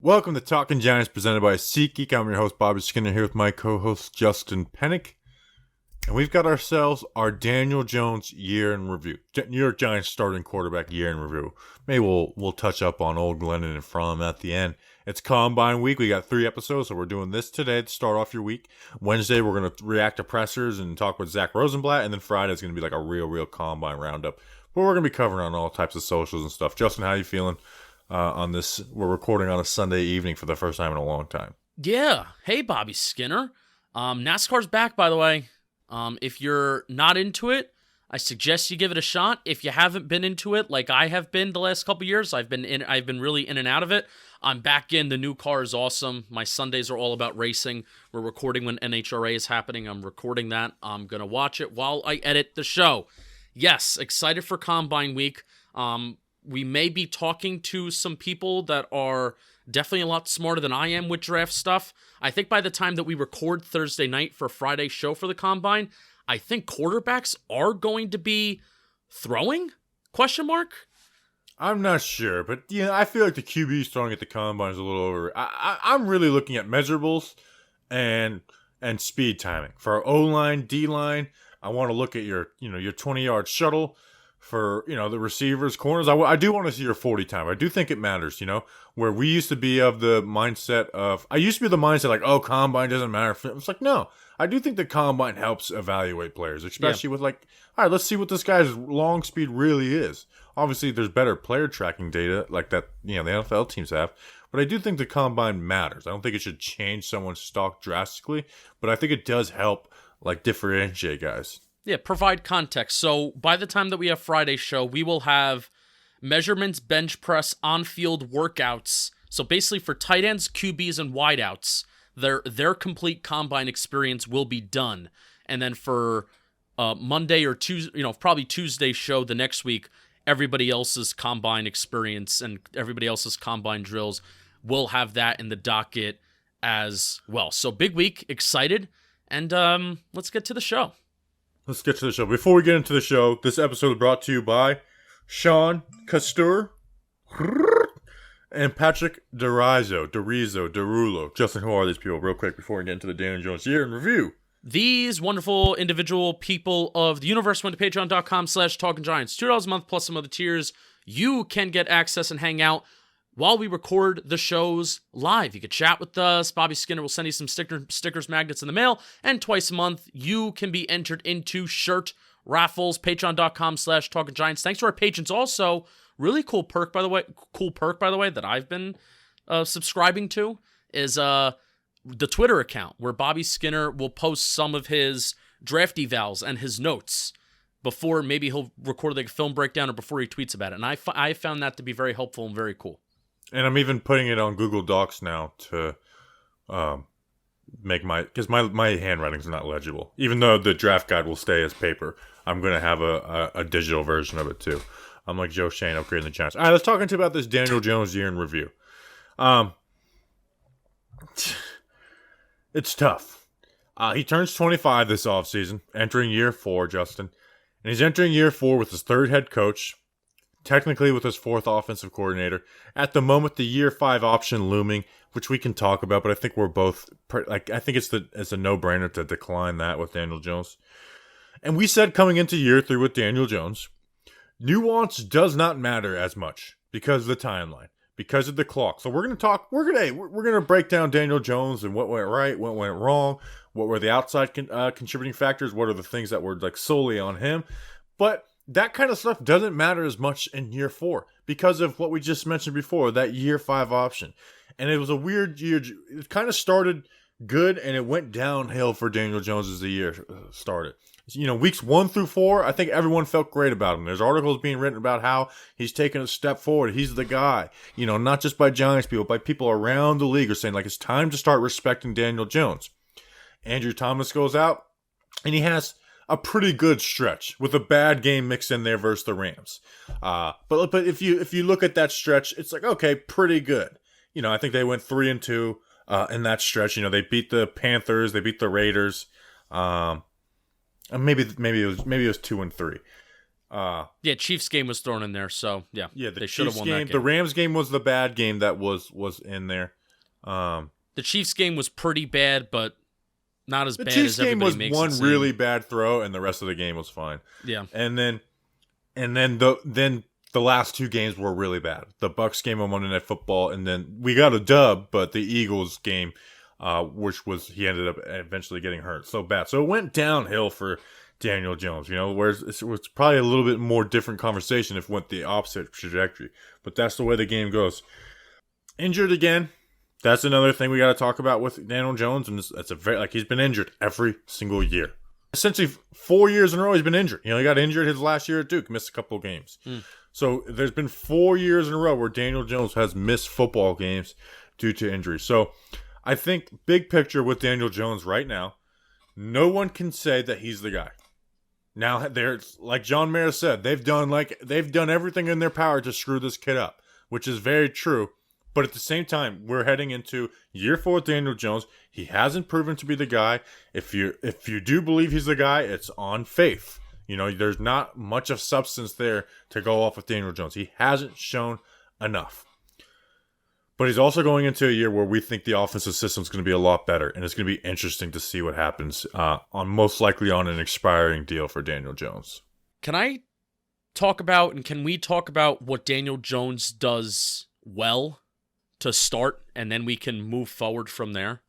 Welcome to Talking Giants presented by SeatGeek. I'm your host, Bobby Skinner, here with my co-host, Justin Pennick. And we've got ourselves our Daniel Jones year in review. New York Giants starting quarterback year in review. Maybe we'll touch up on old Glennon and Fromm at the end. It's Combine week. We got 3 episodes, so we're doing this today to start off your week. Wednesday, we're going to react to pressers and talk with Zach Rosenblatt. And then Friday is going to be like a real Combine roundup. But we're going to be covering on all types of socials and stuff. Justin, how you feeling? On this, we're recording on a Sunday evening for the first time in a long time. Yeah. Hey, Bobby Skinner. NASCAR's back, by the way. If you're not into it, I suggest you give it a shot. If you haven't been into it, like I have been the last couple years, I've been really in and out of it. I'm back in. The new car is awesome. My Sundays are all about racing. We're recording when NHRA is happening. I'm recording that. I'm gonna watch it while I edit the show. Yes, excited for Combine Week. We may be talking to some people that are definitely a lot smarter than I am with draft stuff. I think by the time that we record Thursday night for Friday's show for the Combine, I think quarterbacks are going to be throwing? Question mark? I'm not sure, but yeah, I feel like the QBs throwing at the Combine is a little over. I'm really looking at measurables and speed timing. For our O-line, D-line, I want to look at your 20-yard shuttle. For, the receivers, corners, I do want to see your 40 time. I do think it matters, where we used to be of the mindset of, I used to be the mindset like, oh, Combine doesn't matter. It's like, no, I do think the Combine helps evaluate players, especially with like, all right, let's see what this guy's long speed really is. Obviously, there's better player tracking data like that, the NFL teams have, but I do think the Combine matters. I don't think it should change someone's stock drastically, but I think it does help like differentiate guys. Yeah, provide context. So by the time that we have Friday's show, we will have measurements, bench press, on-field workouts. So basically for tight ends, QBs, and wideouts, their complete Combine experience will be done. And then for Monday or Tuesday, probably Tuesday's show the next week, everybody else's Combine experience and everybody else's Combine drills will have that in the docket as well. So big week, excited, and let's get to the show. Let's get to the show. Before we get into the show, this episode is brought to you by Sean Castor and Patrick Derulo. Justin, who are these people? Real quick before we get into the Daniel Jones year in review. These wonderful individual people of the universe went to patreon.com/talkinggiants. $2 a month plus some other tiers. You can get access and hang out while we record the shows live. You can chat with us. Bobby Skinner will send you some stickers, magnets in the mail. And twice a month, you can be entered into shirt raffles. Patreon.com/talkinggiants. Thanks to our patrons. Also, really cool perk, by the way, that I've been subscribing to is the Twitter account where Bobby Skinner will post some of his draft evals and his notes before maybe he'll record like a film breakdown or before he tweets about it. And I found that to be very helpful and very cool. And I'm even putting it on Google Docs now to make because my handwriting's not legible. Even though the draft guide will stay as paper, I'm going to have a digital version of it too. I'm like Joe Shane upgrading the Giants. All right, let's talk about this Daniel Jones year in review. It's tough. He turns 25 this offseason, entering year 4, Justin. And he's entering year 4 with his 3rd head coach. Technically with his 4th offensive coordinator. At the moment, the year 5 option looming, which we can talk about, but I think we're both I think it's a no-brainer to decline that with Daniel Jones. And we said coming into year 3 with Daniel Jones, nuance does not matter as much because of the timeline, because of the clock. So we're going to talk. We're going to break down Daniel Jones and what went right, what went wrong, what were the outside contributing factors, what are the things that were like solely on him, but that kind of stuff doesn't matter as much in year 4 because of what we just mentioned before, that year 5 option. And it was a weird year. It kind of started good and it went downhill for Daniel Jones as the year started. Weeks 1 through 4, I think everyone felt great about him. There's articles being written about how he's taken a step forward. He's the guy, not just by Giants people, by people around the league are saying like it's time to start respecting Daniel Jones. Andrew Thomas goes out and he has a pretty good stretch with a bad game mixed in there versus the Rams. But if you look at that stretch, it's like, okay, pretty good. I think they went 3-2 in that stretch. They beat the Panthers, they beat the Raiders. Maybe it was 2-3. Yeah, Chiefs game was thrown in there, so yeah, Yeah, the they should have Chiefs won game. that game. The Rams game was the bad game that was in there. The Chiefs game was pretty bad, but not as The bad Chiefs as game everybody was makes one it seem. really bad throw, and the rest of the game was fine. Yeah. And then the last two games were really bad. The Bucs game on Monday Night Football, and then we got a dub, but the Eagles game, which was he ended up eventually getting hurt so bad. So it went downhill for Daniel Jones, whereas it was probably a little bit more different conversation if it went the opposite trajectory. But that's the way the game goes. Injured again. That's another thing we got to talk about with Daniel Jones, and that's he's been injured every single year. Essentially, 4 years in a row he's been injured. He got injured his last year at Duke, missed a couple of games. So there's been 4 years in a row where Daniel Jones has missed football games due to injury. So I think big picture with Daniel Jones right now, no one can say that he's the guy. Now, there's like John Mayer said, they've done everything in their power to screw this kid up, which is very true. But at the same time, we're heading into year 4 with Daniel Jones. He hasn't proven to be the guy. If you do believe he's the guy, it's on faith. There's not much of substance there to go off with Daniel Jones. He hasn't shown enough. But he's also going into a year where we think the offensive system is going to be a lot better, and it's going to be interesting to see what happens most likely on an expiring deal for Daniel Jones. Can we talk about what Daniel Jones does well to start, and then we can move forward from there?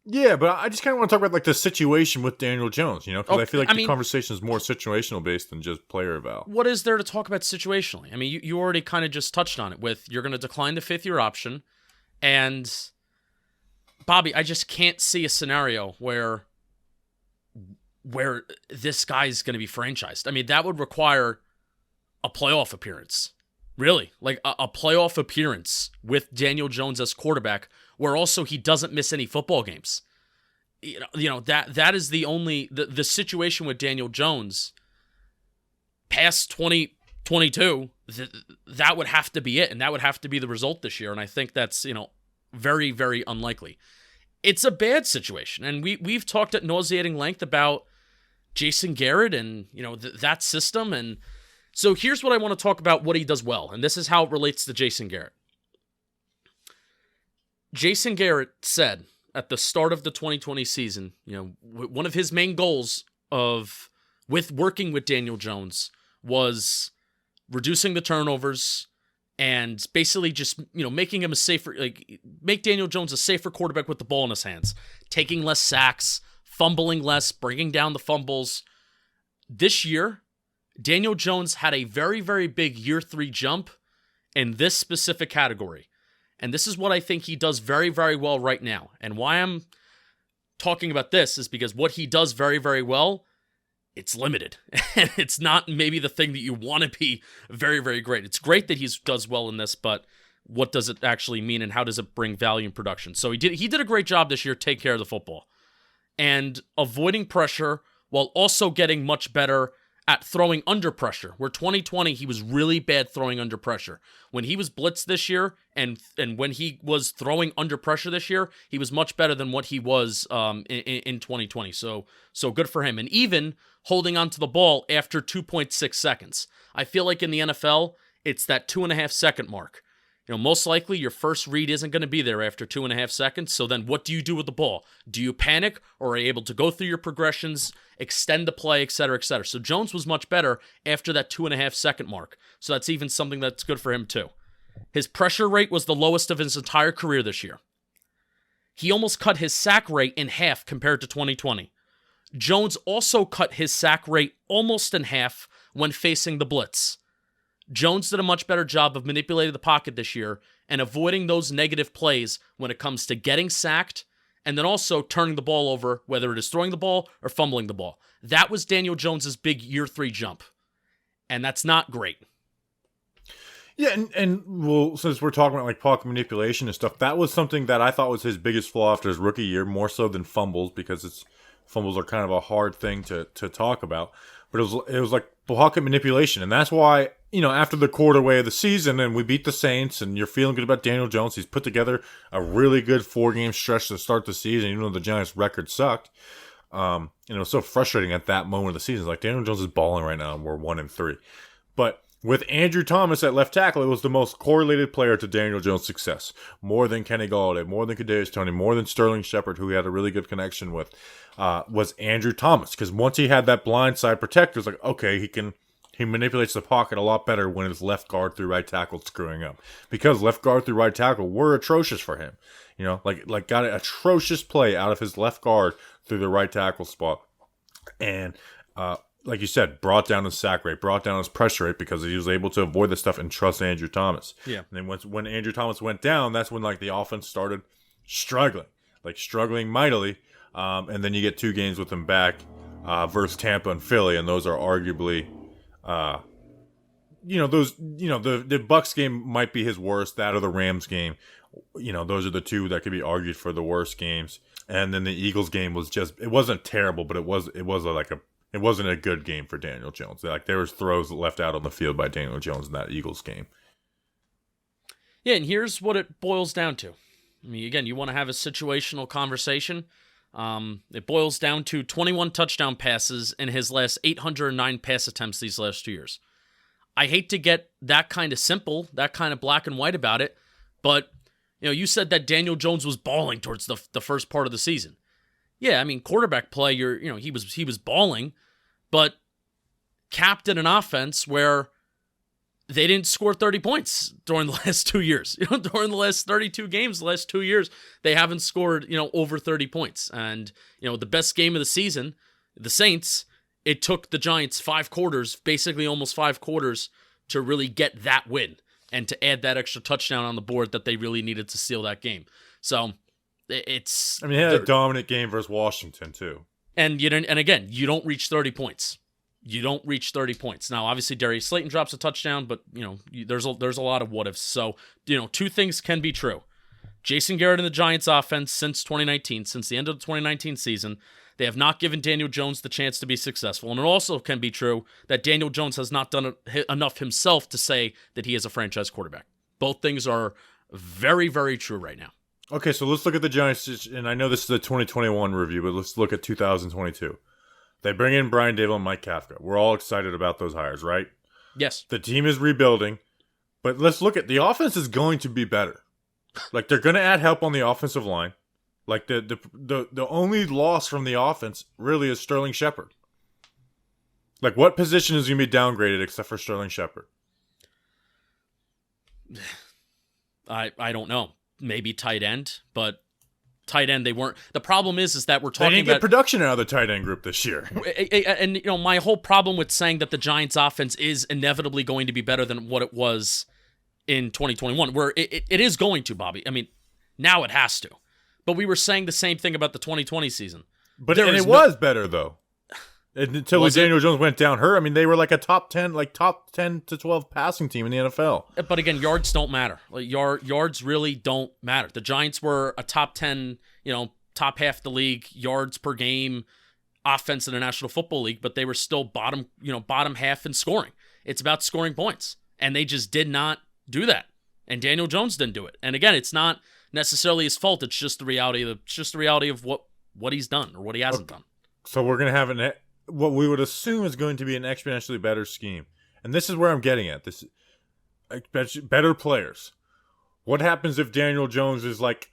Yeah, but I just kind of want to talk about the situation with Daniel Jones, because I feel like the conversation is more situational based than just player eval. What is there to talk about situationally? I mean, you already kind of just touched on it with you're going to decline the 5th-year option, and Bobby, I just can't see a scenario where this guy's going to be franchised. I mean, that would require a playoff appearance. Really, like a playoff appearance with Daniel Jones as quarterback, where also he doesn't miss any football games. That is the only the situation with Daniel Jones. Past 2022, that would have to be it, and that would have to be the result this year. And I think that's very, very unlikely. It's a bad situation, and we've talked at nauseating length about Jason Garrett and that system. And so here's what I want to talk about, what he does well, and this is how it relates to Jason Garrett. Jason Garrett said at the start of the 2020 season, one of his main goals with working with Daniel Jones was reducing the turnovers and basically just, making him make Daniel Jones a safer quarterback with the ball in his hands, taking less sacks, fumbling less, bringing down the fumbles. This year, Daniel Jones had a very, very big year 3 jump in this specific category. And this is what I think he does very, very well right now. And why I'm talking about this is because what he does very, very well, it's limited. And it's not maybe the thing that you want to be very, very great. It's great that he does well in this, but what does it actually mean and how does it bring value in production? So he did a great job this year, take care of the football and avoiding pressure while also getting much better at throwing under pressure, where 2020, he was really bad throwing under pressure. When he was blitzed this year and when he was throwing under pressure this year, he was much better than what he was in 2020. So good for him. And even holding on to the ball after 2.6 seconds. I feel like in the NFL, it's that 2.5 second mark. Most likely your first read isn't going to be there after 2.5 seconds. So then what do you do with the ball? Do you panic or are you able to go through your progressions, extend the play, et cetera, et cetera? So Jones was much better after that 2.5 second mark. So that's even something that's good for him too. His pressure rate was the lowest of his entire career this year. He almost cut his sack rate in half compared to 2020. Jones also cut his sack rate almost in half when facing the blitz. Jones did a much better job of manipulating the pocket this year and avoiding those negative plays when it comes to getting sacked and then also turning the ball over, whether it is throwing the ball or fumbling the ball. That was Daniel Jones's big year 3 jump, and that's not great. Yeah, and well, since we're talking about pocket manipulation and stuff, that was something that I thought was his biggest flaw after his rookie year, more so than fumbles, because fumbles are kind of a hard thing to talk about. But it was like pocket manipulation, and that's why, after the quarter-way of the season and we beat the Saints and you're feeling good about Daniel Jones, he's put together a really good 4-game stretch to start the season, even though the Giants' record sucked. And it was so frustrating at that moment of the season. Like, Daniel Jones is balling right now, and we're 1-3. But with Andrew Thomas at left tackle, it was the most correlated player to Daniel Jones' success. More than Kenny Golladay, more than Kadarius Toney, more than Sterling Shepard, who he had a really good connection with, was Andrew Thomas. Because once he had that blind side protector, it's like, okay, he manipulates the pocket a lot better when his left guard through right tackle screwing up. Because left guard through right tackle were atrocious for him. You know, like got an atrocious play out of his left guard through the right tackle spot. And, like you said, brought down his sack rate, brought down his pressure rate because he was able to avoid this stuff and trust Andrew Thomas. Yeah. And then when Andrew Thomas went down, that's when like the offense started struggling mightily. And then you get 2 games with him back versus Tampa and Philly, and those are arguably, the Bucs game might be his worst. That or the Rams game, those are the 2 that could be argued for the worst games. And then the Eagles game was it wasn't terrible, but it wasn't a good game for Daniel Jones. Like, there was throws left out on the field by Daniel Jones in that Eagles game. Yeah, and here's what it boils down to. I mean, again, you want to have a situational conversation. It boils down to 21 touchdown passes in his last 809 pass attempts these last 2 years. I hate to get that kind of simple, that kind of black and white about it, but you said that Daniel Jones was balling towards the first part of the season. Yeah, I mean, quarterback play, he was balling, but capped in an offense where they didn't score 30 points during the last 2 years. During the last 32 games, the last 2 years, they haven't scored, over 30 points. And, the best game of the season, the Saints, it took the Giants 5 quarters, basically almost 5 quarters, to really get that win and to add that extra touchdown on the board that they really needed to seal that game. So it's... I mean, he had a dominant game versus Washington, too. And again, you don't reach 30 points. You don't reach 30 points. Now, obviously, Darius Slayton drops a touchdown, but, there's a lot of what-ifs. So, 2 things can be true. Jason Garrett and the Giants offense since 2019, since the end of the 2019 season, they have not given Daniel Jones the chance to be successful. And it also can be true that Daniel Jones has not done enough himself to say that he is a franchise quarterback. Both things are very, very true right now. Okay, so let's look at the Giants, and I know this is a 2021 review, but let's look at 2022. They bring in Brian Dable and Mike Kafka. We're all excited about those hires, right? Yes. The team is rebuilding, but let's look at the offense is going to be better. Like, they're going to add help on the offensive line. Like, the only loss from the offense really is Sterling Shepard. Like, what position is going to be downgraded except for Sterling Shepard? I don't know. Maybe tight end, but tight end they weren't. The problem is that we're talking they didn't about get production out of the tight end group this year. And my whole problem with saying that the Giants offense is inevitably going to be better than what it was in 2021, where it is going to, Bobby. I mean, now it has to. But we were saying the same thing about the 2020 season. But it was better though. Until Daniel Jones went down hurt. I mean, they were like a top 10 to 12 passing team in the NFL. But again, yards don't matter. Like yards really don't matter. The Giants were a top 10, top half the league yards per game offense in the National Football League, but they were still bottom half in scoring. It's about scoring points, and they just did not do that. And Daniel Jones didn't do it. And again, it's not necessarily his fault. It's just the reality of what he's done or what he hasn't done. So we're gonna have what we would assume is going to be an exponentially better scheme. And this is where I'm getting at. This better players. What happens if Daniel Jones is like,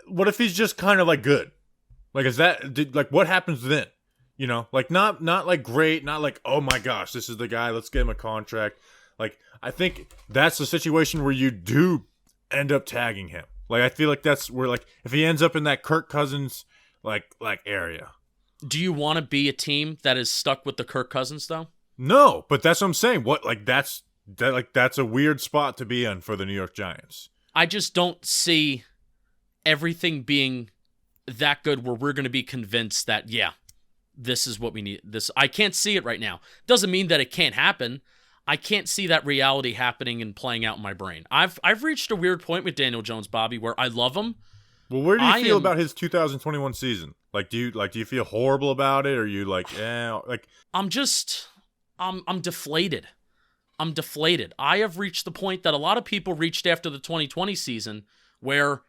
what if he's just kind of like good? Like, what happens then? Like not like great, not like, oh my gosh, this is the guy, let's get him a contract. Like, I think that's the situation where you do end up tagging him. Like, I feel like that's where, like, if he ends up in that Kirk Cousins like area. Do you want to be a team that is stuck with the Kirk Cousins though? No, but that's what I'm saying. That's a weird spot to be in for the New York Giants. I just don't see everything being that good where we're going to be convinced that, yeah, this is what we need. I can't see it right now. Doesn't mean that it can't happen. I can't see that reality happening and playing out in my brain. I've reached a weird point with Daniel Jones, Bobby, where I love him. Well, where do you feel about his 2021 season? Like, do you feel horrible about it, or are you like, like? I'm deflated. I'm deflated. I have reached the point that a lot of people reached after the 2020 season, where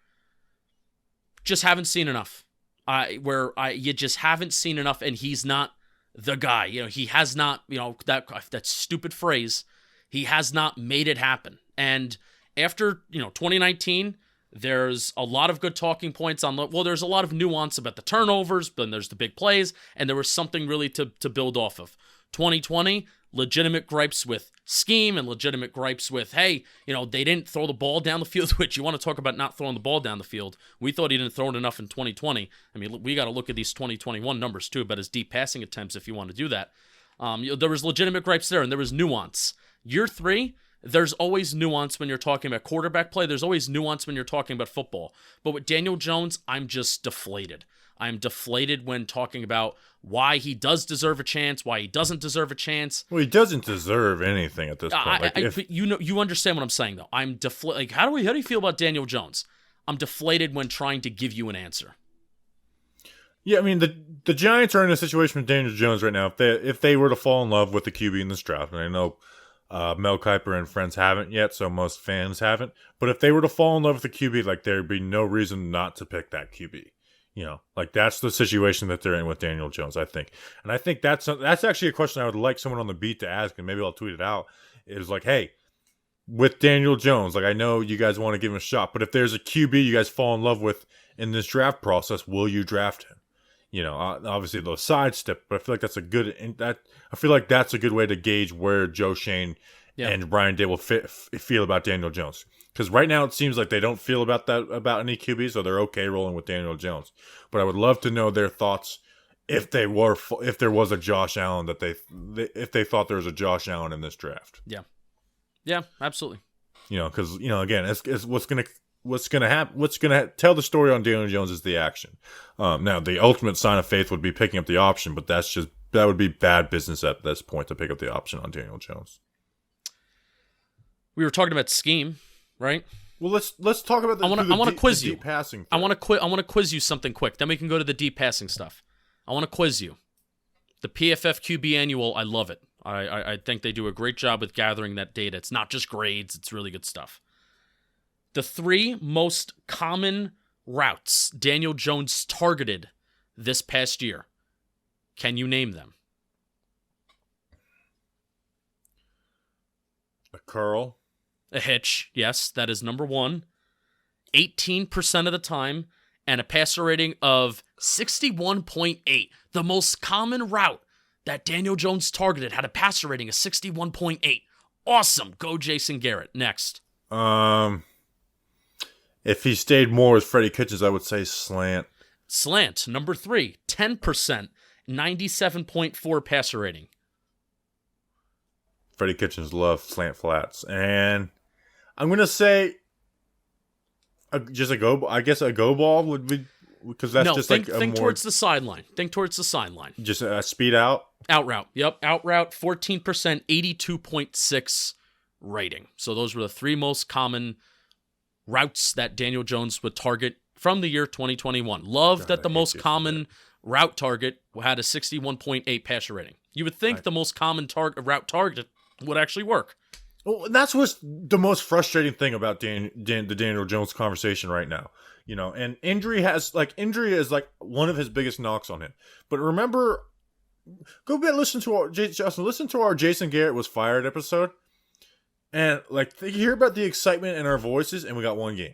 just haven't seen enough. where you just haven't seen enough, and he's not the guy. He has not, that stupid phrase, he has not made it happen. And after, 2019, there's a lot of good talking points there's a lot of nuance about the turnovers, but then there's the big plays, and there was something really to build off of. 2020, legitimate gripes with scheme and legitimate gripes with, hey, they didn't throw the ball down the field, which you want to talk about not throwing the ball down the field. We thought he didn't throw it enough in 2020. I mean, we got to look at these 2021 numbers too about his deep passing attempts if you want to do that. There was legitimate gripes there, and there was nuance. Year 3, there's always nuance when you're talking about quarterback play. There's always nuance when you're talking about football. But with Daniel Jones, I'm just deflated. I'm deflated when talking about why he does deserve a chance, why he doesn't deserve a chance. Well, he doesn't deserve anything at this point. But you understand what I'm saying, though. I'm deflated. Like, how do you feel about Daniel Jones? I'm deflated when trying to give you an answer. Yeah, I mean, the Giants are in a situation with Daniel Jones right now. If they were to fall in love with the QB in this draft, and I know Mel Kiper and friends haven't yet, so most fans haven't. But if they were to fall in love with the QB, like, there'd be no reason not to pick that QB. Like, that's the situation that they're in with Daniel Jones, I think. And I think that's actually a question I would like someone on the beat to ask, and maybe I'll tweet it out. Is like, hey, with Daniel Jones, like, I know you guys want to give him a shot, but if there's a QB you guys fall in love with in this draft process, will you draft him? Obviously they'll sidestep, but I feel like that's a good way to gauge where Joe Shane and Brian Day will feel about Daniel Jones. Because right now it seems like they don't feel about any QB, so they're okay rolling with Daniel Jones. But I would love to know their thoughts if there was a Josh Allen if they thought there was a Josh Allen in this draft. Yeah, absolutely. Because again, it's what's gonna happen. What's gonna tell the story on Daniel Jones is the action. Now the ultimate sign of faith would be picking up the option, but that would be bad business at this point to pick up the option on Daniel Jones. We were talking about scheme, right? Well, let's talk about the. I want to quiz you. Deep passing thing. I want to quiz you something quick. Then we can go to the deep passing stuff. I want to quiz you. The PFF QB annual, I love it. I think they do a great job with gathering that data. It's not just grades; it's really good stuff. The 3 most common routes Daniel Jones targeted this past year. Can you name them? A curl. A hitch, yes, that is number 1. 18% of the time, and a passer rating of 61.8. The most common route that Daniel Jones targeted had a passer rating of 61.8. Awesome. Go Jason Garrett. Next. If he stayed more with Freddie Kitchens, I would say slant. Slant, number 3. 10%. 97.4 passer rating. Freddie Kitchens loved slant flats. And I'm going to say just a go. I guess a go ball would be, because that's just think towards the sideline. Think towards the sideline. Just a speed out? Out route. Yep. Out route, 14%, 82.6 rating. So those were the 3 most common routes that Daniel Jones would target from the year 2021. Love that the most common route target had a 61.8 passer rating. You would think the most common route target would actually work. Well, that's what's the most frustrating thing about the Daniel Jones conversation right now. And injury is like one of his biggest knocks on him. But remember, go back, listen to our Jason Garrett was fired episode. And you hear about the excitement in our voices, and we got 1 game.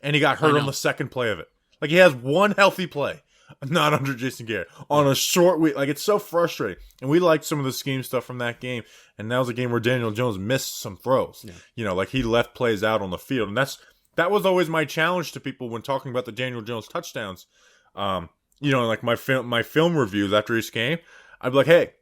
And he got hurt on the second play of it. Like, he has 1 healthy play, not under Jason Garrett, on a short week. Like, it's so frustrating. And we liked some of the scheme stuff from that game. And that was a game where Daniel Jones missed some throws. Yeah. He left plays out on the field. And that was always my challenge to people when talking about the Daniel Jones touchdowns. My film reviews after each game, I'd be like, hey,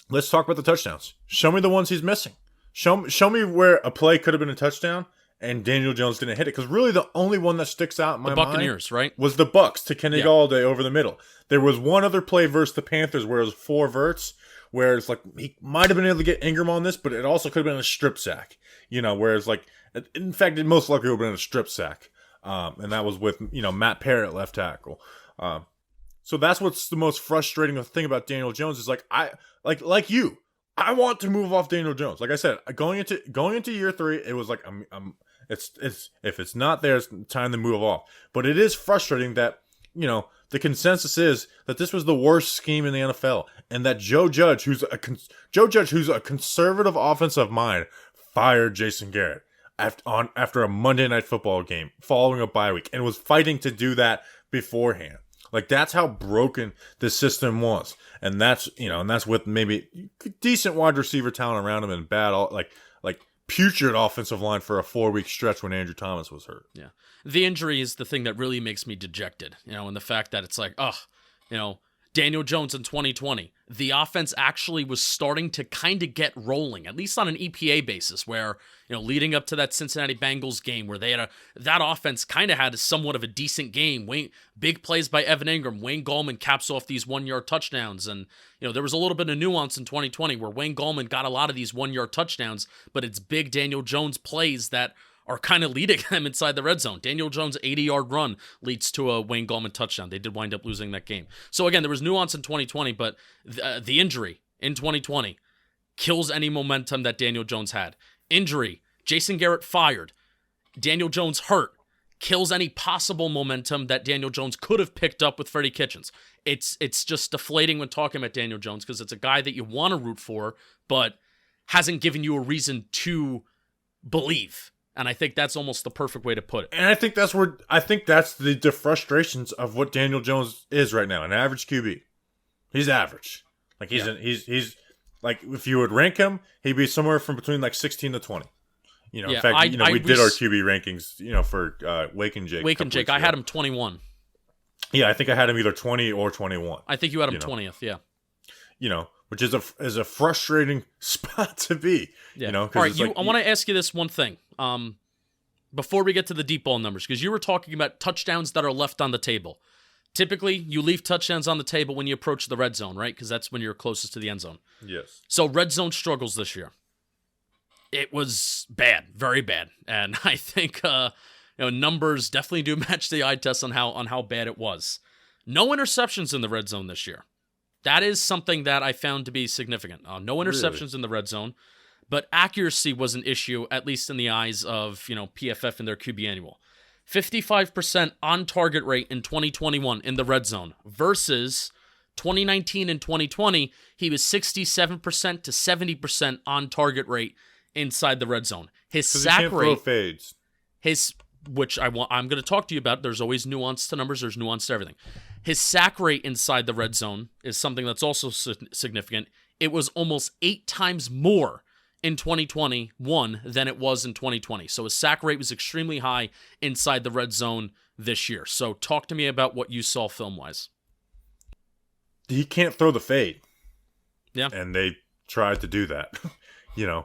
let's talk about the touchdowns. Show me the ones he's missing. Show me where a play could have been a touchdown and Daniel Jones didn't hit it. Because really the only one that sticks out in my mind, the Buccaneers, right, was the Bucks to Kenny Galladay over the middle. There was one other play versus the Panthers where it was 4 verts, where it's like he might have been able to get Ingram on this, but it also could have been a strip sack. Where it's like, in fact, it most likely would have been a strip sack. And that was with, Matt Parrott left tackle. So that's what's the most frustrating thing about Daniel Jones is I want to move off Daniel Jones. Like I said, going into year 3, it was like it's if it's not there, it's time to move off. But it is frustrating that the consensus is that this was the worst scheme in the NFL, and that Joe Judge, who's a conservative offensive mind, fired Jason Garrett after a Monday Night Football game following a bye week, and was fighting to do that beforehand. Like, that's how broken the system was, and that's with maybe decent wide receiver talent around him and bad like putrid offensive line for a 4-week stretch when Andrew Thomas was hurt. Yeah. The injury is the thing that really makes me dejected, and the fact that it's like, Daniel Jones in 2020, the offense actually was starting to kind of get rolling, at least on an EPA basis, where, leading up to that Cincinnati Bengals game where that offense kind of had somewhat of a decent game. Big plays by Evan Ingram, Wayne Gallman caps off these 1-yard touchdowns, and there was a little bit of nuance in 2020 where Wayne Gallman got a lot of these 1-yard touchdowns, but it's big Daniel Jones plays that are kind of leading them inside the red zone. Daniel Jones' 80-yard run leads to a Wayne Gallman touchdown. They did wind up losing that game. So again, there was nuance in 2020, but the injury in 2020 kills any momentum that Daniel Jones had. Injury, Jason Garrett fired, Daniel Jones hurt, kills any possible momentum that Daniel Jones could have picked up with Freddie Kitchens. It's just deflating when talking about Daniel Jones because it's a guy that you want to root for, but hasn't given you a reason to believe. And I think that's almost the perfect way to put it. And I think that's the frustrations of what Daniel Jones is right now, an average QB. He's average. Like he's like, if you would rank him, he'd be somewhere from between like 16 to 20. In fact, we did our QB rankings, for Wake and Jake. Wake and Jake, I had him 21. Yeah, I think I had him either 20 or 21. I think you had him 20th, yeah. Which is a frustrating spot to be. Yeah. All right, I want to ask you this one thing. Before we get to the deep ball numbers, because you were talking about touchdowns that are left on the table. Typically, you leave touchdowns on the table when you approach the red zone, right? Because that's when you're closest to the end zone. Yes. So red zone struggles this year. It was bad, very bad, and I think numbers definitely do match the eye test on how bad it was. No interceptions in the red zone this year. That is something that I found to be significant. No interceptions in the red zone, but accuracy was an issue, at least in the eyes of PFF and their QB annual. 55% on target rate in 2021 in the red zone versus 2019 and 2020. He was 67% to 70% on target rate inside the red zone. His sack rate fades. Which I'm going to talk to you about. There's always nuance to numbers. There's nuance to everything. His sack rate inside the red zone is something that's also significant. It was almost 8 times more in 2021 than it was in 2020. So his sack rate was extremely high inside the red zone this year. So talk to me about what you saw film-wise. He can't throw the fade. Yeah. And they tried to do that,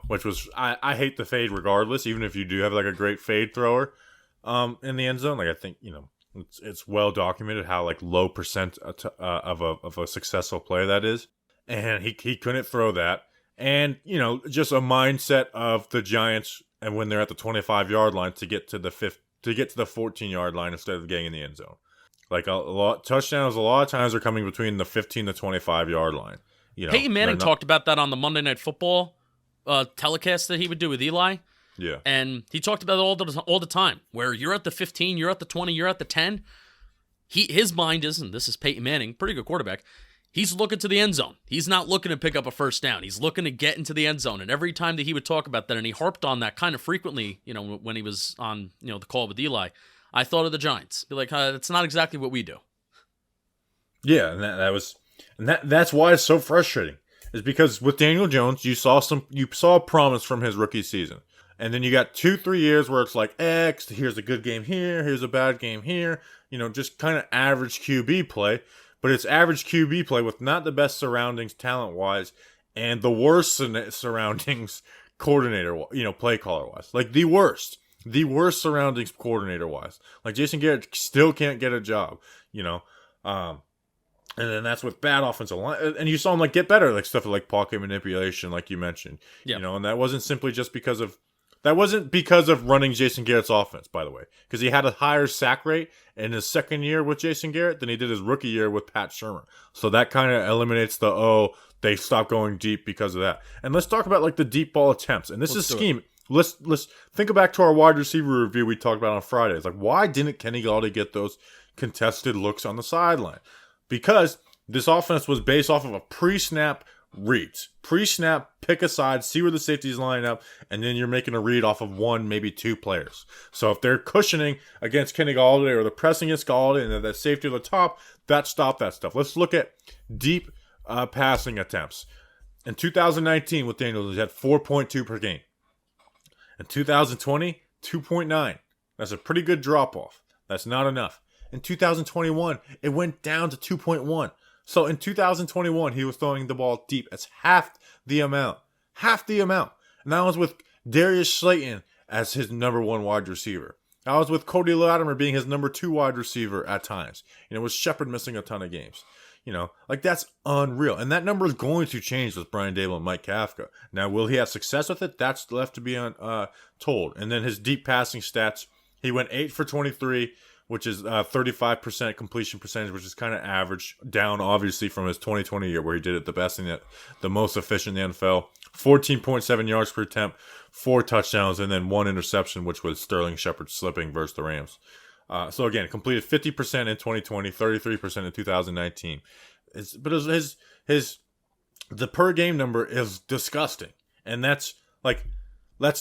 which was, I hate the fade regardless, even if you do have like a great fade thrower in the end zone. Like, I think, it's well documented how like low percent of a successful play that is. And he couldn't throw that. And, just a mindset of the Giants, and when they're at the 25-yard line to get to the 14-yard line instead of getting in the end zone. Like touchdowns a lot of times are coming between the 15 to 25-yard line. Peyton Manning talked about that on the Monday Night Football telecast that he would do with Eli. Yeah. And he talked about it all the time, where you're at the 15, you're at the 20, you're at the 10. His mind is, and this is Peyton Manning, pretty good quarterback, he's looking to the end zone. He's not looking to pick up a first down. He's looking to get into the end zone. And every time that he would talk about that, and he harped on that kind of frequently, when he was on, the call with Eli, I thought of the Giants. Be like, that's not exactly what we do. Yeah, and that's why it's so frustrating. Is because with Daniel Jones, you saw a promise from his rookie season. And then you got 2-3 years where it's like X, here's a good game here, here's a bad game here, just kind of average QB play. But it's average QB play with not the best surroundings talent-wise and the worst surroundings coordinator, play caller-wise. Like the worst surroundings coordinator-wise. Like Jason Garrett still can't get a job, and then that's with bad offensive line. And you saw him like get better, like stuff like pocket manipulation, like you mentioned. Yeah. And that wasn't simply just because of running Jason Garrett's offense, by the way. Because he had a higher sack rate in his second year with Jason Garrett than he did his rookie year with Pat Shurmur. So that kind of eliminates they stopped going deep because of that. And let's talk about like the deep ball attempts. And this is scheme. let's think back to our wide receiver review we talked about on Friday. It's like, why didn't Kenny Galladay get those contested looks on the sideline? Because this offense was based off of a pre-snap reads. Pre-snap, pick a side, see where the safeties line up, and then you're making a read off of one, maybe two players. So if they're cushioning against Kenny Galladay or they're pressing against Galladay and that safety at the top, that stopped that stuff. Let's look at deep passing attempts. In 2019 with Daniels, he had 4.2 per game. In 2020, 2.9. That's a pretty good drop-off. That's not enough. In 2021, it went down to 2.1. So in 2021, he was throwing the ball deep. That's half the amount. Half the amount. And that was with Darius Slayton as his number one wide receiver. That was with Cody Latimer being his number two wide receiver at times. And it was Shepard missing a ton of games. Like that's unreal. And that number is going to change with Brian Dable and Mike Kafka. Now, will he have success with it? That's left to be told. And then his deep passing stats, he went 8 for 23, which is 35% completion percentage, which is kind of average, down obviously from his 2020 year where he did it the best and the most efficient in the NFL. 14.7 yards per attempt, 4 touchdowns, and then 1 interception, which was Sterling Shepard slipping versus the Rams. So again, completed 50% in 2020, 33% in 2019. But the per game number is disgusting, and that's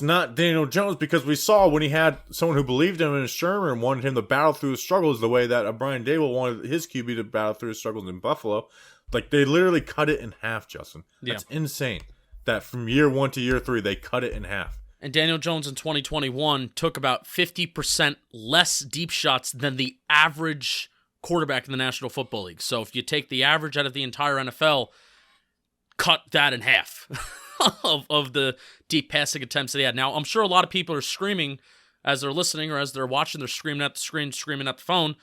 not Daniel Jones, because we saw when he had someone who believed him in Sherman and wanted him to battle through his struggles the way that Brian Dable wanted his QB to battle through his struggles in Buffalo. Like, they literally cut it in half, Justin. That's insane. That from year 1 to year 3, they cut it in half. And Daniel Jones in 2021 took about 50% less deep shots than the average quarterback in the National Football League. So if you take the average out of the entire NFL, cut that in half of the deep passing attempts that he had. Now, I'm sure a lot of people are screaming as they're listening or as they're watching. They're screaming at the screen, screaming at the phone.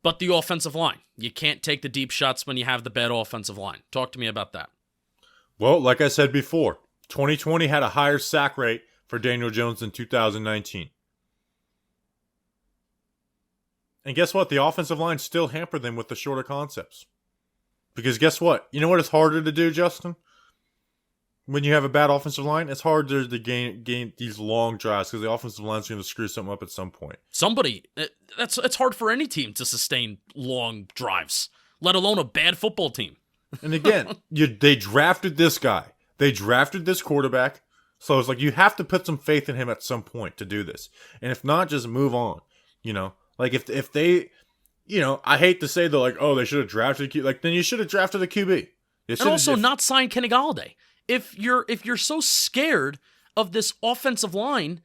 But the offensive line. You can't take the deep shots when you have the bad offensive line. Talk to me about that. Well, like I said before, 2020 had a higher sack rate for Daniel Jones in 2019. And guess what? The offensive line still hampered them with the shorter concepts. Because guess what? You know what is harder to do, Justin? When you have a bad offensive line, it's hard to gain these long drives because the offensive line's going to screw something up at some point. It's hard for any team to sustain long drives, let alone a bad football team. And again, they drafted this guy. They drafted this quarterback. So it's like you have to put some faith in him at some point to do this. And if not, just move on. Like if they, I hate to say they should have drafted a QB. Like, then you should have drafted a QB. And also not sign Kenny Galladay. If you're so scared of this offensive line,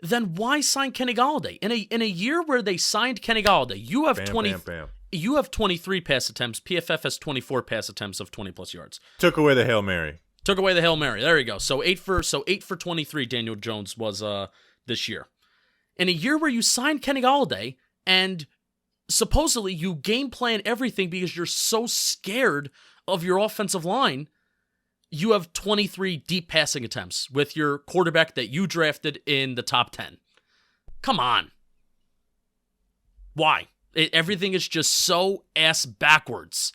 then why sign Kenny Galladay? In a year where they signed Kenny Galladay, you have you have 23 pass attempts. PFF has 24 pass attempts of 20 plus yards. Took away the Hail Mary. There you go. So 8 for 23 Daniel Jones was this year. In a year where you signed Kenny Galladay and supposedly you game plan everything because you're so scared of your offensive line, you have 23 deep passing attempts with your quarterback that you drafted in the top 10. Come on. Why? Everything is just so ass backwards.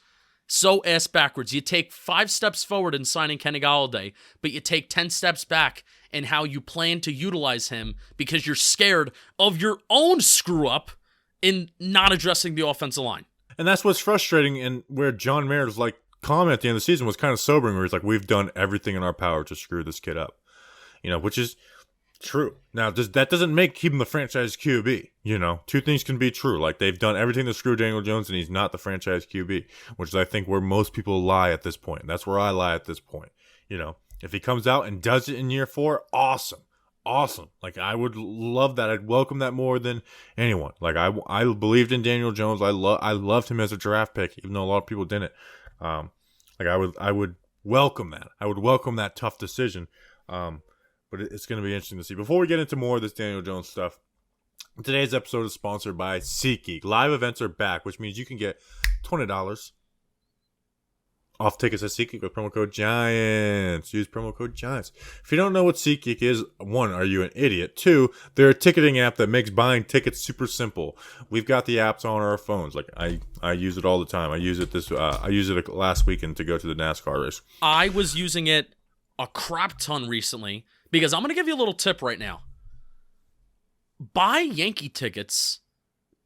So ass backwards. You take 5 steps forward in signing Kenny Galladay, but you take 10 steps back in how you plan to utilize him because you're scared of your own screw up in not addressing the offensive line. And that's what's frustrating, and where John Mayer's comment at the end of the season was kind of sobering, where he's like, we've done everything in our power to screw this kid up, which is true. Now, that doesn't make him the franchise QB. Two things can be true. Like, they've done everything to screw Daniel Jones, and he's not the franchise QB, which is, I think, where most people lie at this point. That's where I lie at this point. If he comes out and does it in year 4, awesome. Like, I would love that. I'd welcome that more than anyone. Like, I believed in Daniel Jones. I loved him as a draft pick, even though a lot of people didn't. I would welcome that. I would welcome that tough decision. But it's going to be interesting to see. Before we get into more of this Daniel Jones stuff, today's episode is sponsored by SeatGeek. Live events are back, which means you can get $20 off tickets at SeatGeek with promo code GIANTS. Use promo code GIANTS. If you don't know what SeatGeek is, 1, are you an idiot? 2, they're a ticketing app that makes buying tickets super simple. We've got the apps on our phones. Like, I use it all the time. I used it last weekend to go to the NASCAR race. I was using it a crap ton recently Because I'm going to give you a little tip right now. Buy Yankee tickets,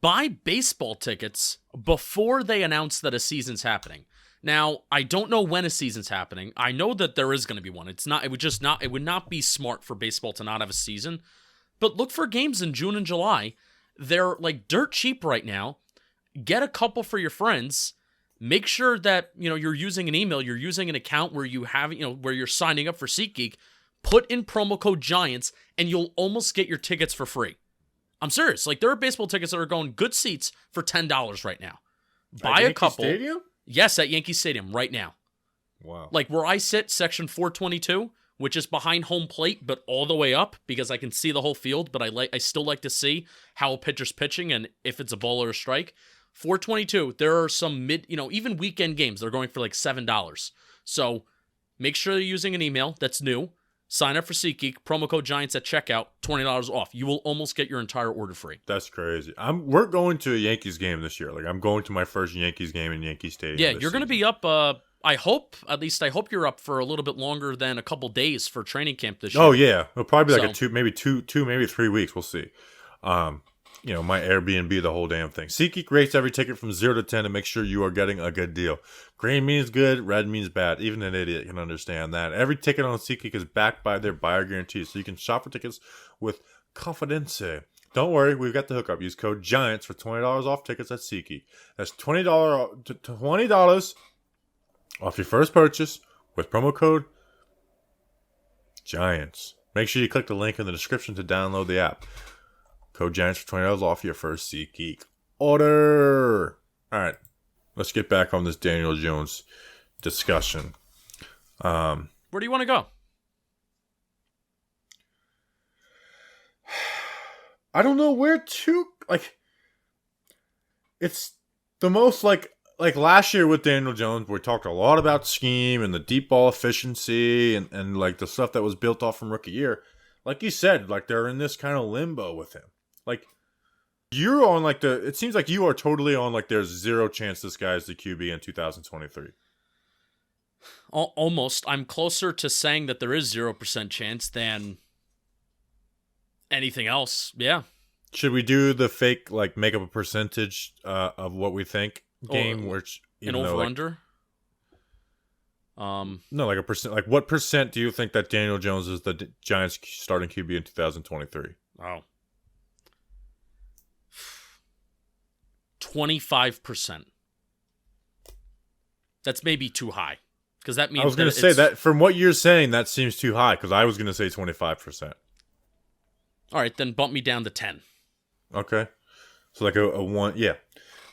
buy baseball tickets before they announce that a season's happening. Now, I don't know when a season's happening. I know that there is going to be one. It would not be smart for baseball to not have a season. But look for games in June and July. They're like dirt cheap right now. Get a couple for your friends. Make sure that, you're using an email, you're using an account where you have, where you're signing up for SeatGeek. Put in promo code Giants and you'll almost get your tickets for free. I'm serious. Like, there are baseball tickets that are going good seats for $10 right now. Buy a couple. Stadium? Yes, at Yankee Stadium right now. Wow. Like where I sit, section 422, which is behind home plate, but all the way up because I can see the whole field, but I still like to see how a pitcher's pitching and if it's a ball or a strike. 422, there are some even weekend games that are going for like $7. So make sure you're using an email that's new. Sign up for SeatGeek, promo code Giants at checkout, $20 off. You will almost get your entire order free. That's crazy. We're going to a Yankees game this year. Like, I'm going to my first Yankees game in Yankee Stadium. Yeah, you're going to be up, I hope you're up for a little bit longer than a couple days for training camp this year. Oh, yeah. It'll probably be like maybe 3 weeks. We'll see. My Airbnb, the whole damn thing. SeatGeek rates every ticket from 0 to 10 to make sure you are getting a good deal. Green means good, red means bad. Even an idiot can understand that. Every ticket on SeatGeek is backed by their buyer guarantee, so you can shop for tickets with confidence. Don't worry, we've got the hookup. Use code GIANTS for $20 off tickets at SeatGeek. That's $20 off your first purchase with promo code GIANTS. Make sure you click the link in the description to download the app. Code GIANTS for $20 off your first SeatGeek order. All right, let's get back on this Daniel Jones discussion. Where do you want to go? I don't know where to. It's the most like last year with Daniel Jones, we talked a lot about scheme and the deep ball efficiency and like the stuff that was built off from rookie year. Like you said, like they're in this kind of limbo with him. Like, you're on it seems like you are totally on there's zero chance this guy is the QB in 2023. Almost. I'm closer to saying that there is 0% chance than anything else. Yeah. Should we do the fake, make up a percentage of what we think game? Which an over-under? No, like a percent. Like, what percent do you think that Daniel Jones is the Giants starting QB in 2023? Oh. 25%. That's maybe too high. Because that means I was going to say that from what you're saying, that seems too high. Because I was going to say 25%. All right, then bump me down to 10. Okay. So like a 1. Yeah.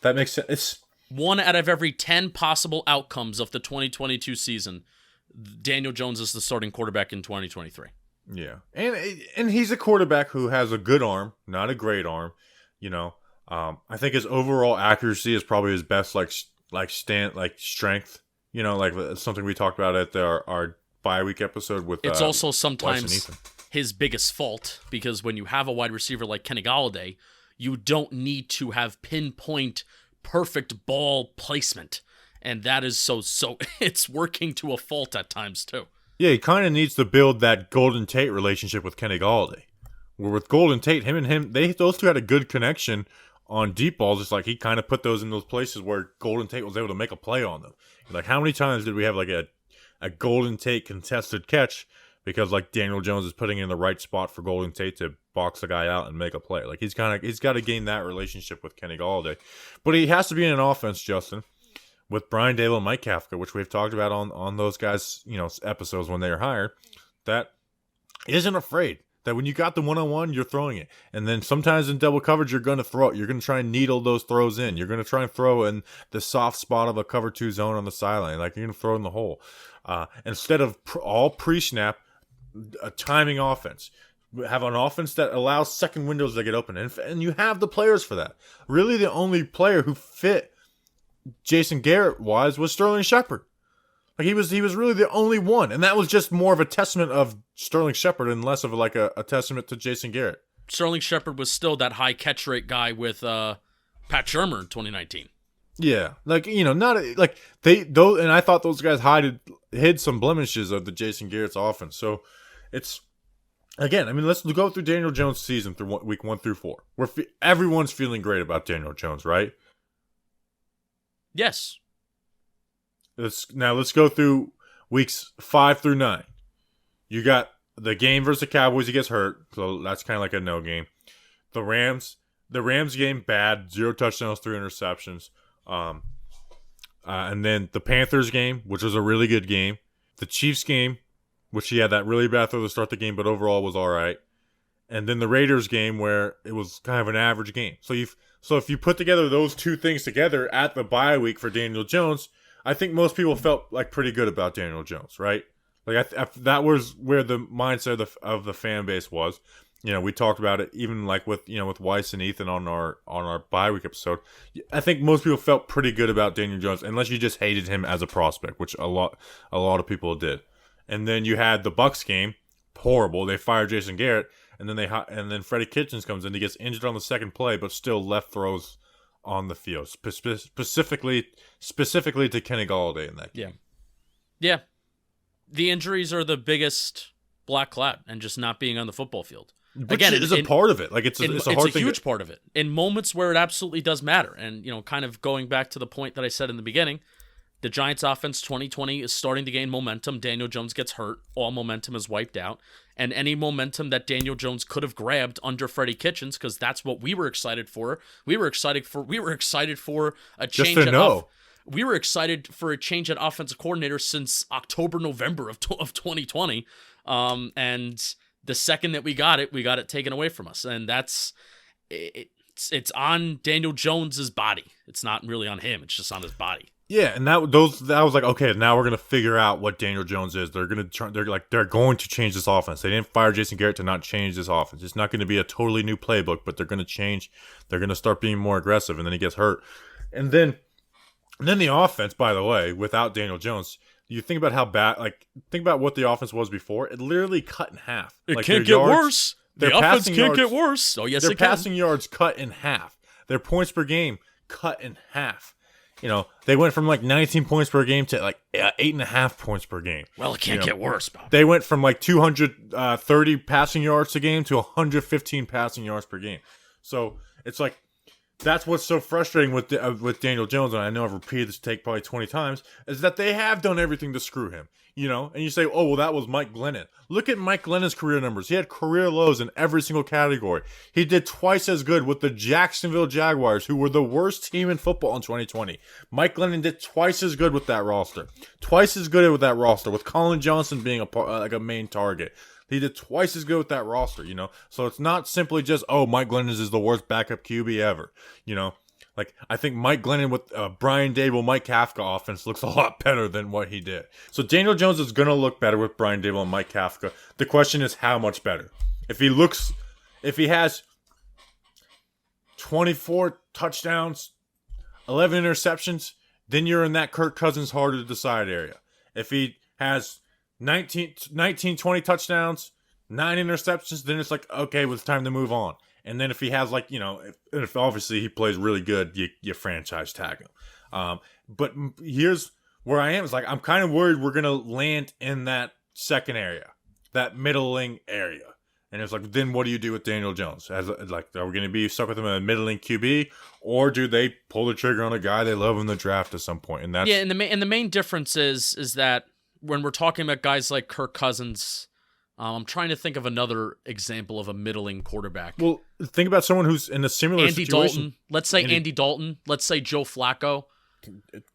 That makes sense. It's 1 out of every 10 possible outcomes of the 2022 season, Daniel Jones is the starting quarterback in 2023. Yeah. And he's a quarterback who has a good arm, not a great arm, I think his overall accuracy is probably his best strength. Something we talked about at our bye week episode with. It's also sometimes his biggest fault because when you have a wide receiver like Kenny Golladay, you don't need to have pinpoint perfect ball placement, and that is so it's working to a fault at times too. Yeah, he kind of needs to build that Golden Tate relationship with Kenny Golladay. Where with Golden Tate, those two had a good connection on deep balls. It's like he kind of put those in those places where Golden Tate was able to make a play on them. Like, how many times did we have a Golden Tate contested catch because Daniel Jones is putting in the right spot for Golden Tate to box the guy out and make a play? Like, he's got to gain that relationship with Kenny Golladay, but he has to be in an offense, Justin, with Brian Dable and Mike Kafka, which we've talked about on those guys, episodes when they were hired, that isn't afraid. That when you got the one-on-one, you're throwing it. And then sometimes in double coverage, you're going to throw it. You're going to try and needle those throws in. You're going to try and throw in the soft spot of a cover 2 zone on the sideline. Like, you're going to throw in the hole. Instead of all pre-snap, a timing offense. Have an offense that allows second windows to get open. And you have the players for that. Really, the only player who fit Jason Garrett-wise was Sterling Shepard. Like, he was really the only one. And that was just more of a testament of Sterling Shepard and less of a testament to Jason Garrett. Sterling Shepard was still that high catch rate guy with Pat Shurmur in 2019. Yeah. And I thought those guys hid some blemishes of the Jason Garrett's offense. So it's again, I mean, let's go through Daniel Jones' season through week 1 through 4. Everyone's feeling great about Daniel Jones, right? Yes. Let's go through weeks 5 through 9. You got the game versus the Cowboys. He gets hurt, so that's kind of like a no game. The Rams game, bad, 0 touchdowns, 3 interceptions. And then the Panthers game, which was a really good game. The Chiefs game, which he had that really bad throw to start the game, but overall was all right. And then the Raiders game, where it was kind of an average game. So if you put together those two things together at the bye week for Daniel Jones, I think most people felt like pretty good about Daniel Jones, right? Like that was where the mindset of the fan base was. We talked about it even like with Weiss and Ethan on our bye week episode. I think most people felt pretty good about Daniel Jones, unless you just hated him as a prospect, which a lot of people did. And then you had the Bucs game, horrible. They fired Jason Garrett, and then Freddie Kitchens comes in. He gets injured on the second play, but still left throws on the field, specifically to Kenny Golladay in that game. Yeah. The injuries are the biggest black cloud, and just not being on the football field. Which is a part of it. Like it's a hard thing. Huge part of it. In moments where it absolutely does matter, and kind of going back to the point that I said in the beginning, the Giants' offense 2020 is starting to gain momentum. Daniel Jones gets hurt, all momentum is wiped out, and any momentum that Daniel Jones could have grabbed under Freddie Kitchens, because that's what we were excited for. We were excited for a change. We were excited for a change at offensive coordinator since October, November of 2020. And the second that we got it taken away from us. And it's on Daniel Jones's body. It's not really on him. It's just on his body. Yeah, and that was like, okay, now we're gonna figure out what Daniel Jones is. They're going to change this offense. They didn't fire Jason Garrett to not change this offense. It's not going to be a totally new playbook, but they're going to change. They're going to start being more aggressive, and then he gets hurt, and then the offense, by the way, without Daniel Jones, you think about what the offense was before. It literally cut in half. It can't get worse. The offense can't get worse. Oh yes, their passing yards cut in half. Their points per game cut in half. They went from 19 points per game to 8.5 points per game. Well, it can't get worse, Bob. They went from 230 passing yards a game to 115 passing yards per game. So it's that's what's so frustrating with Daniel Jones, and I know I've repeated this take probably 20 times, is that they have done everything to screw him. And you say, oh, well, that was Mike Glennon. Look at Mike Glennon's career numbers. He had career lows in every single category. He did twice as good with the Jacksonville Jaguars, who were the worst team in football in 2020. Mike Glennon did twice as good with that roster. With Colin Johnson being a main target. He did twice as good with that roster, So it's not simply just, oh, Mike Glennon is the worst backup QB ever, I think Mike Glennon with Brian Dable, Mike Kafka offense looks a lot better than what he did. So Daniel Jones is going to look better with Brian Dable and Mike Kafka. The question is how much better. If he has 24 touchdowns, 11 interceptions, then you're in that Kirk Cousins harder to decide area. If he has 19, 20 touchdowns, 9 interceptions, then it's okay, well, it's time to move on. And then if he has if obviously he plays really good, you franchise tag him. But here's where I am. It's I'm kind of worried we're going to land in that second area, that middling area. And it's then what do you do with Daniel Jones? Are we going to be stuck with him a middling QB, or do they pull the trigger on a guy they love in the draft at some point? And that's and the main difference is that when we're talking about guys like Kirk Cousins, I'm trying to think of another example of a middling quarterback. Well, think about someone who's in a similar Andy situation. Dalton. Let's say Andy Dalton. Let's say Joe Flacco.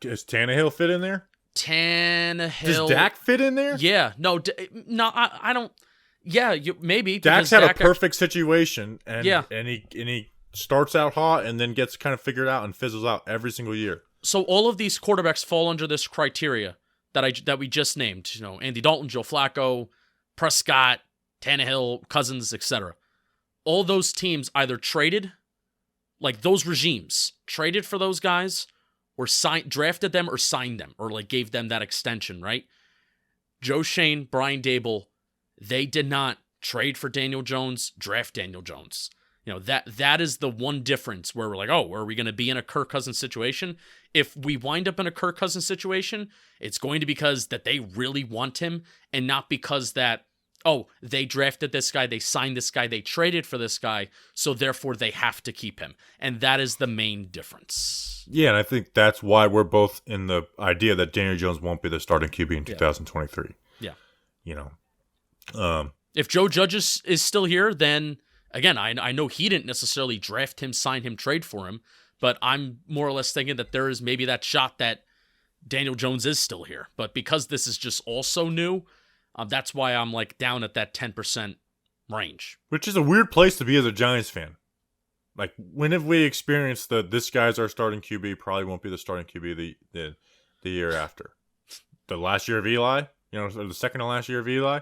Does Tannehill fit in there? Does Dak fit in there? Yeah. No, I don't. Yeah, maybe. Dak's had a perfect situation, and he starts out hot and then gets kind of figured out and fizzles out every single year. So all of these quarterbacks fall under this criteria that we just named. Andy Dalton, Joe Flacco, Prescott, Tannehill, Cousins, etc. All those teams either traded, those regimes, traded for those guys, or drafted them or signed them, or gave them that extension, right? Joe Shane, Brian Dable, they did not trade for Daniel Jones, draft Daniel Jones. That is the one difference where we're are we going to be in a Kirk Cousins situation? If we wind up in a Kirk Cousins situation, it's going to be because that they really want him, and not because that oh, they drafted this guy, they signed this guy, they traded for this guy, so therefore they have to keep him. And that is the main difference. Yeah, and I think that's why we're both in the idea that Daniel Jones won't be the starting QB in 2023. Yeah. You know, if Joe Judge is still here, then again, I know he didn't necessarily draft him, sign him, trade for him, but I'm more or less thinking that there is maybe that shot that Daniel Jones is still here. But because this is just also new, that's why I'm like down at that 10% range. Which is a weird place to be as a Giants fan. Like, when have we experienced that this guy's our starting QB, probably won't be the starting QB the year after? The last year of Eli? You know, or the second to last year of Eli?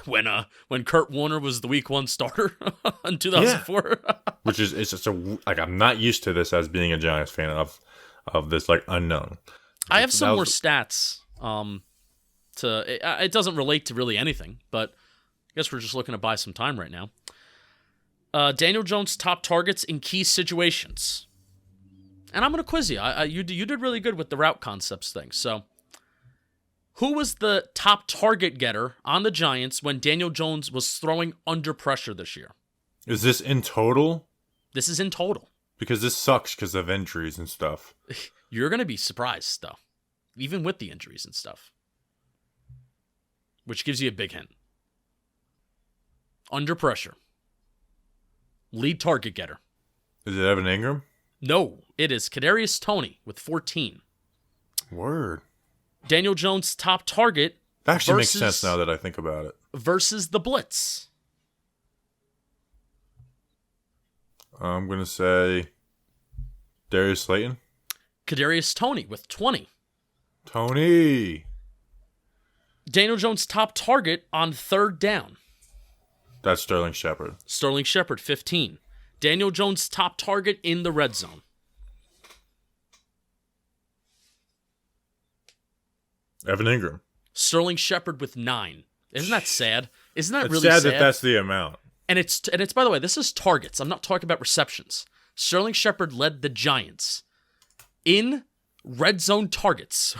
When Kurt Warner was the week 1 starter in 2004. Yeah. Which is, it's just like, I'm not used to this as being a Giants fan of this, like, unknown. I have some more stats. It doesn't relate to really anything, but I guess we're just looking to buy some time right now. Daniel Jones' top targets in key situations. And I'm going to quiz you. You did really good with the route concepts thing. So, who was the top target getter on the Giants when Daniel Jones was throwing under pressure this year? Is this in total? This is in total. Because this sucks because of injuries and stuff. You're going to be surprised, though. Even with the injuries and stuff. Which gives you a big hint. Under pressure. Lead target getter. Is it Evan Ingram? No, it is Kadarius Toney with 14. Word. Daniel Jones' top target. That actually makes sense now that I think about it. Versus the blitz. I'm going to say Darius Slayton. Kadarius Toney with 20. Tony. Daniel Jones' top target on third down. That's Sterling Shepard. Sterling Shepard, 15. Daniel Jones' top target in the red zone. Evan Ingram. Sterling Shepard with 9. Isn't that sad? Isn't that It's really sad? Sad that that's the amount. And it's by the way, this is targets. I'm not talking about receptions. Sterling Shepard led the Giants in red zone targets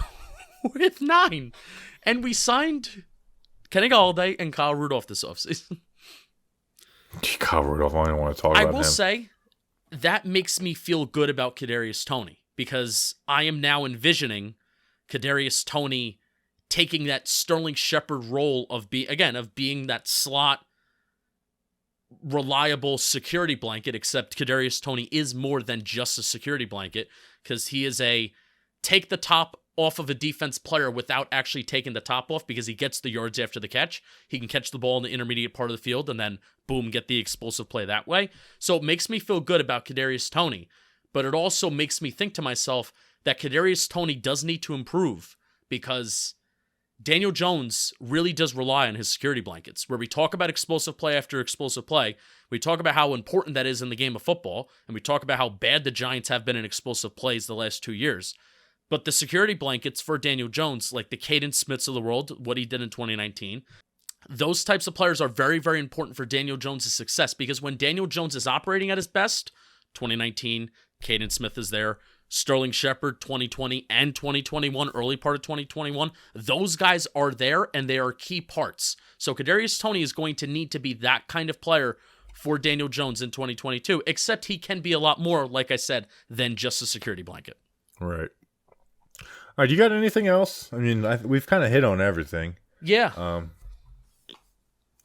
with 9. And we signed Kenny Galladay and Kyle Rudolph this offseason. Kyle Rudolph, I don't want to talk about him. I will say, that makes me feel good about Kadarius Toney, because I am now envisioning Kadarius Toney taking that Sterling Shepard role of being that slot reliable security blanket, except Kadarius Toney is more than just a security blanket, because he is a take the top off of a defense player without actually taking the top off, because he gets the yards after the catch. He can catch the ball in the intermediate part of the field and then, boom, get the explosive play that way. So it makes me feel good about Kadarius Toney, but it also makes me think to myself that Kadarius Toney does need to improve, because Daniel Jones really does rely on his security blankets, where we talk about explosive play after explosive play. We talk about how important that is in the game of football, and we talk about how bad the Giants have been in explosive plays the last 2 years. But the security blankets for Daniel Jones, like the Caden Smiths of the world, what he did in 2019, those types of players are very, very important for Daniel Jones' success, because when Daniel Jones is operating at his best, 2019, Caden Smith is there, Sterling Shepard, 2020 and 2021, early part of 2021, those guys are there and they are key parts. So Kadarius Toney is going to need to be that kind of player for Daniel Jones in 2022, except he can be a lot more, like I said, than just a security blanket. Right. All right, you got anything else? I mean, we've kind of hit on everything. Yeah.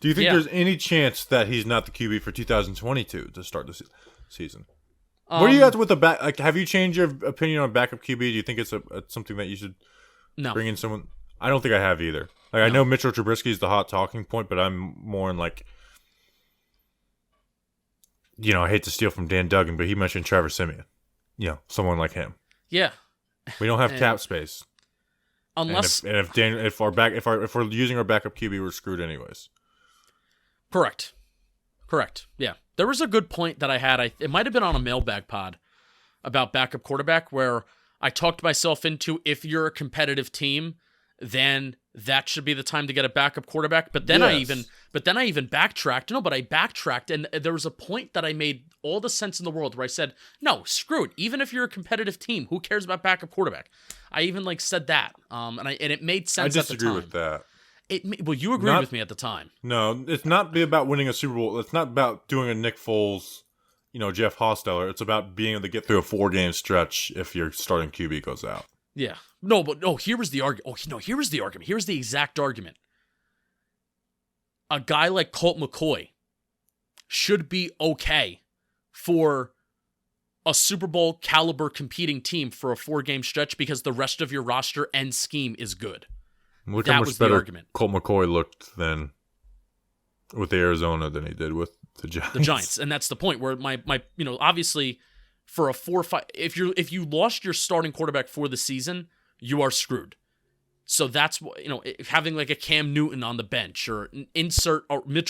Do you think there's any chance that he's not the QB for 2022 to start the season? What do you have with the back? Like, have you changed your opinion on backup QB? Do you think it's something that you should bring in someone? I don't think I have either. Like, I know Mitchell Trubisky is the hot talking point, but I'm more in like, I hate to steal from Dan Duggan, but he mentioned Trevor Siemian. Someone like him. Yeah. We don't have cap space. Unless if we're using our backup QB, we're screwed anyways. Correct. Yeah. There was a good point that I had. It might have been on a mailbag pod about backup quarterback, where I talked myself into, if you're a competitive team, then that should be the time to get a backup quarterback. But then I even backtracked. No, but I backtracked, and there was a point that I made all the sense in the world, where I said, no, screw it. Even if you're a competitive team, who cares about backup quarterback? I even said that. And it made sense at the time. I disagree with that. Well, you agreed with me at the time. No, it's not about winning a Super Bowl. It's not about doing a Nick Foles, Jeff Hostetler. It's about being able to get through a 4-game stretch if your starting QB goes out. Yeah. No, but here was the argument. Here was the argument. Here's the exact argument. A guy like Colt McCoy should be okay for a Super Bowl caliber competing team for a 4-game stretch because the rest of your roster and scheme is good. Look how much better Colt McCoy looked than with Arizona than he did with the Giants. The Giants, and that's the point where my obviously for a 4-5, if you lost your starting quarterback for the season, you are screwed. So that's what having like a Cam Newton on the bench or Mitchell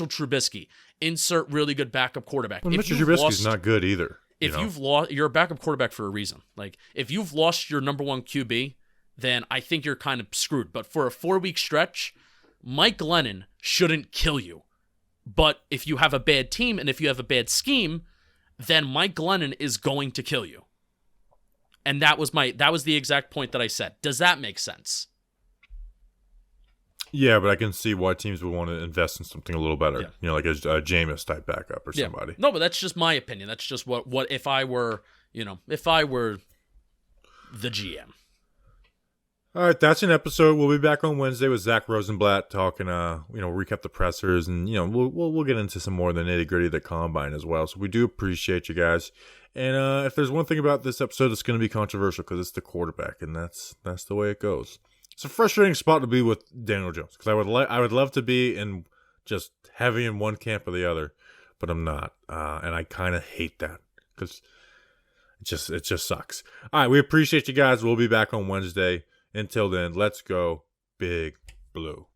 Trubisky, insert really good backup quarterback. Well, Mitchell Trubisky's not good either. If you've lost, you're a backup quarterback for a reason. Like if you've lost your number one QB, then I think you're kind of screwed. But for a 4-week stretch, Mike Glennon shouldn't kill you. But if you have a bad team and if you have a bad scheme, then Mike Glennon is going to kill you. And that was the exact point that I said. Does that make sense? Yeah, but I can see why teams would want to invest in something a little better. Yeah. Like a Jameis type backup or somebody. No, but that's just my opinion. That's just what if I were, if I were the GM. All right, that's an episode. We'll be back on Wednesday with Zach Rosenblatt talking, recap the pressers, and we'll get into some more of the nitty gritty of the combine as well. So we do appreciate you guys. And if there's one thing about this episode, it's going to be controversial because it's the quarterback, and that's the way it goes. It's a frustrating spot to be with Daniel Jones because I would love to be in just heavy in one camp or the other, but I'm not, and I kind of hate that because it just sucks. All right, we appreciate you guys. We'll be back on Wednesday. Until then, let's go Big Blue.